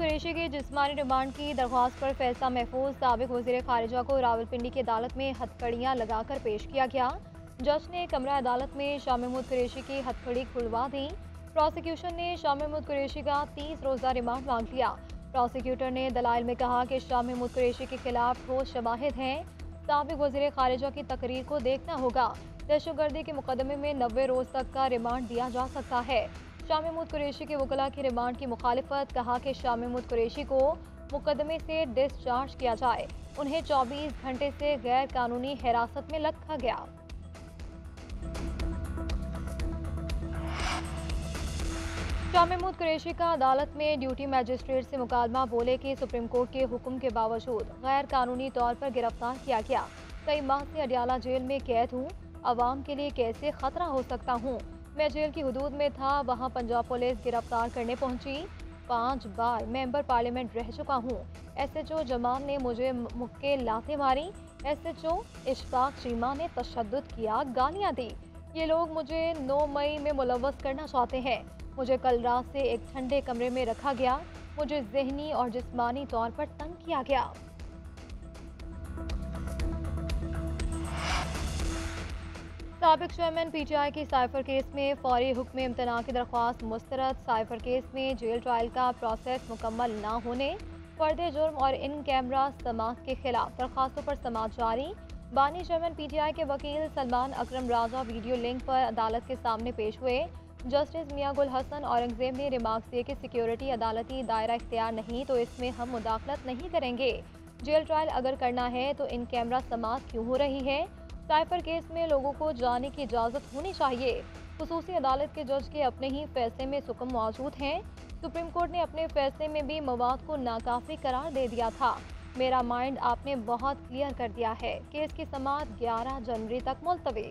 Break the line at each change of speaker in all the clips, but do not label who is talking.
कुरैशी की जिस्मानी रिमांड की दरख्वास्त पर फैसला महफूज। साबिक वज़ीर खारिजा को रावलपिंडी की अदालत में हथकड़ियाँ लगाकर पेश किया गया। जज ने कमरा अदालत में शाह महमूद कुरैशी की हथकड़ी खुलवा दी। प्रोसिक्यूशन ने शाह महमूद कुरैशी का 30 रोज़ा रिमांड मांग लिया। प्रोसिक्यूटर ने दलाइल में कहा कि शाह महमूद कुरैशी के खिलाफ ठोस शवाहिद हैं। साबिक वज़ीर खारिजा की तकरीर को देखना होगा। दहशतगर्दी के मुकदमे में 90 रोज़ तक का रिमांड दिया जा सकता है। शाह महमूद कुरैशी के वकला की रिमांड की मुखालिफत, कहा कि शाह महमूद कुरैशी को मुकदमे से डिस्चार्ज किया जाए। उन्हें 24 घंटे से गैर कानूनी हिरासत में रखा गया। शाह महमूद कुरैशी का अदालत में ड्यूटी मजिस्ट्रेट से मुकालमा, बोले कि सुप्रीम कोर्ट के हुक्म के बावजूद गैर कानूनी तौर पर गिरफ्तार किया गया। कई माह से अडियाला जेल में कैद हूँ। अवाम के लिए कैसे खतरा हो सकता हूँ। मैं जेल की हुदूद में था, वहाँ पंजाब पुलिस गिरफ्तार करने पहुंची। 5 बार मेंबर पार्लियामेंट रह चुका हूँ। SHO जमाल ने मुझे मुक्के लाते मारी। SHO इशफाक चीमा ने तशद्दुद किया, गालियाँ दी। ये लोग मुझे 9 मई में मुलव्वस करना चाहते हैं। मुझे कल रात से एक ठंडे कमरे में रखा गया। मुझे ज़हनी और जिस्मानी तौर पर तंग किया गया। साबिक चेयरमैन PTI की साइफर केस में फौरी हुक्म इम्तना की दरख्वास्त मुस्तरद। साइफर केस में जेल ट्रायल का प्रोसेस मुकम्मल न होने, फर्द जुर्म और इन कैमरा समात के खिलाफ दरख्वास्तों पर समात जारी। बानी चेयरमैन PTI के वकील सलमान अकरम राजा वीडियो लिंक पर अदालत के सामने पेश हुए। जस्टिस मियां गुल हसन औरंगजेब ने रिमार्क्स दिए कि सिक्योरिटी अदालती दायरा इख्तियार नहीं तो इसमें हम मुदाखलत नहीं करेंगे। जेल ट्रायल अगर करना है तो इन कैमरा समात क्यों हो रही है। साइफर केस में लोगों को जाने की इजाज़त होनी चाहिए। खुसूसी अदालत के जज के अपने ही फैसले में सुकम मौजूद हैं। सुप्रीम कोर्ट ने अपने फैसले में भी मवाद को नाकाफी करार दे दिया था। मेरा माइंड आपने बहुत क्लियर कर दिया है। केस की समाअत 11 जनवरी तक मुलतवी।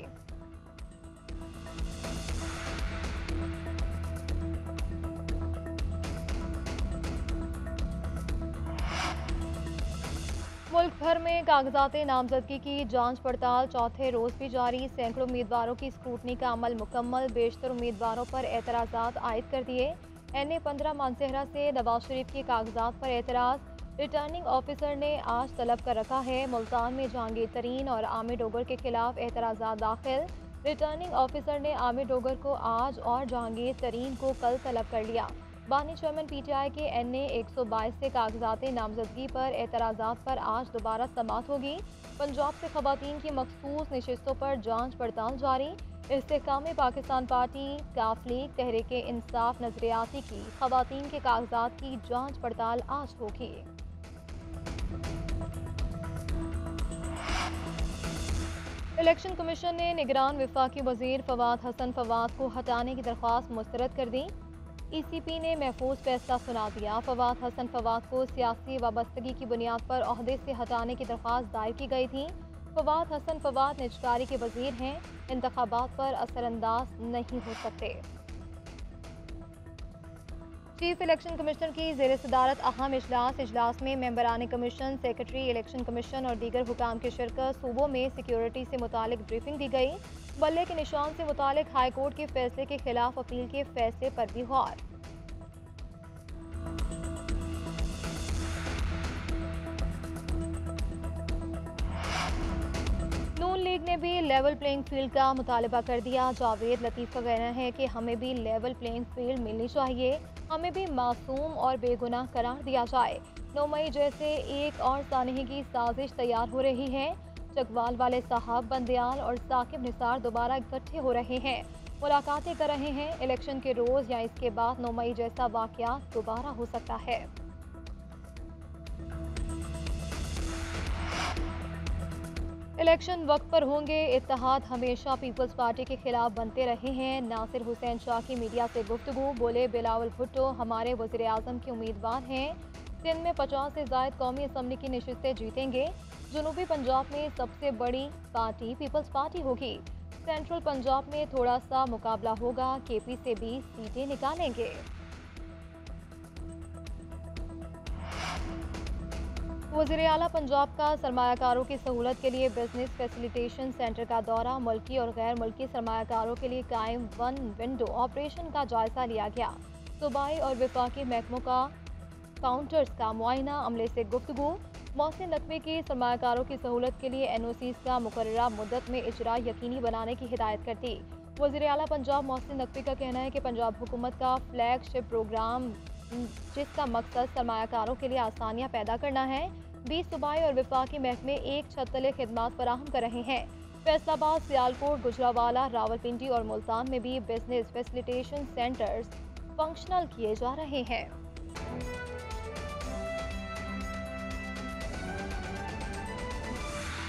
मुल्क भर में कागजात नामजदगी की जांच पड़ताल चौथे रोज भी जारी। सैकड़ों उम्मीदवारों की स्क्रूटनी का अमल मुकम्मल। बेशतर उम्मीदवारों पर एतराज़ात आयद कर दिए। NA 15 मानसेहरा से नवाज शरीफ के कागजात पर एतराज़। रिटर्निंग ऑफिसर ने आज तलब कर रखा है। मुल्तान में जहांगीर तरीन और आमिर डोगर के खिलाफ एतराज़ात दाखिल। रिटर्निंग ऑफिसर ने आमिर डोगर को आज और जहांगीर तरीन को कल तलब कर लिया। बानी चेयरमैन PTI के NA 122 से कागजात नामजदगी पर एतराज़ात पर आज दोबारा समाअत होगी। पंजाब से खवातीन की मखसूस नशिस्तों पर जांच पड़ताल जारी। इस्तेहकाम पाकिस्तान पार्टी, काफ लीग, तहरीक इंसाफ नजरियाती की खवातीन के कागजात की जांच पड़ताल आज होगी। इलेक्शन कमीशन ने निगरान वफाकी वजीर फवाद हसन फवाद को हटाने की दरख्वास्त मुस्तरद कर दी। ECP ने महफूज फैसला सुना दिया। फवाद हसन फवाद को सियासी वाबस्तगी की बुनियाद पर ओहदे से हटाने की दरख्वास्त दायर की गई थी। फवाद हसन फवाद निजकारी के वजीर हैं, इंतखाबात पर असरअंदाज नहीं हो सकते। चीफ इलेक्शन कमिश्नर की ज़ेर सदारत अहम इजलास में मेंबरान कमीशन, सेक्रेटरी इलेक्शन कमीशन और दीगर हुकाम की शिरकत। सूबों में सिक्योरिटी से मुतालिक ब्रीफिंग दी गई। बल्ले के निशान से मुतालिक हाई कोर्ट के फैसले के खिलाफ अपील के फैसले पर भी गौर। नून लीग ने भी लेवल प्लेइंग फील्ड का मुतालबा कर दिया। जावेद लतीफ़ का कहना है कि हमें भी लेवल प्लेइंग फील्ड मिलनी चाहिए। हमें भी मासूम और बेगुनाह करार दिया जाए। 9 मई जैसे एक और सानहे की साजिश तैयार हो रही है। चकवाल वाले साहब, बंदयाल और साकिब निसार दोबारा इकट्ठे हो रहे हैं, मुलाकातें कर रहे हैं। इलेक्शन के रोज या इसके बाद 9 मई जैसा वाकया दोबारा हो सकता है। इलेक्शन वक्त पर होंगे। इत्तेहाद हमेशा पीपल्स पार्टी के खिलाफ बनते रहे हैं। नासिर हुसैन शाह की मीडिया से गुफ्तगू, बोले बिलावल भुट्टो हमारे वज़ीर आज़म के उम्मीदवार हैं। सिंध में 50 से ज़ायद कौमी असम्बली की नशिस्तें जीतेंगे। जनूबी पंजाब में सबसे बड़ी पार्टी पीपल्स पार्टी होगी। सेंट्रल पंजाब में थोड़ा सा मुकाबला होगा। KP से 20 सीटें निकालेंगे। वज़ीर आला पंजाब का सरमायाकारों की सहूलत के लिए बिजनेस फैसिलिटेशन सेंटर का दौरा। मुल्की और गैर मुल्की सरमायाकारों के लिए कायम वन विंडो ऑपरेशन का जायजा लिया गया। सूबाई और वफाकी महकमों का काउंटर्स का मुआयना, अमले से गुफ्तगू। मोहसिन नकवी की सरमाकारों की सहूलत के लिए NOCs का मुकर्ररा मुद्दत में इजरा यकीनी बनाने की हिदायत करती। वज़ीर आला पंजाब मोहसिन नकवी का कहना है कि पंजाब हुकूमत का फ्लैगशिप प्रोग्राम जिसका मकसद सरमाकारों के लिए आसानियाँ पैदा करना है, 20 सूबाई और वफाकी महकमे एक छत तले खिदमात फराहम कर रहे हैं। फैसलाबाद, सियालकोट, गुजरावाला, रावलपिंडी और मुल्तान में भी बिजनेस फैसिलिटेशन सेंटर्स फंक्शनल किए जा रहे हैं।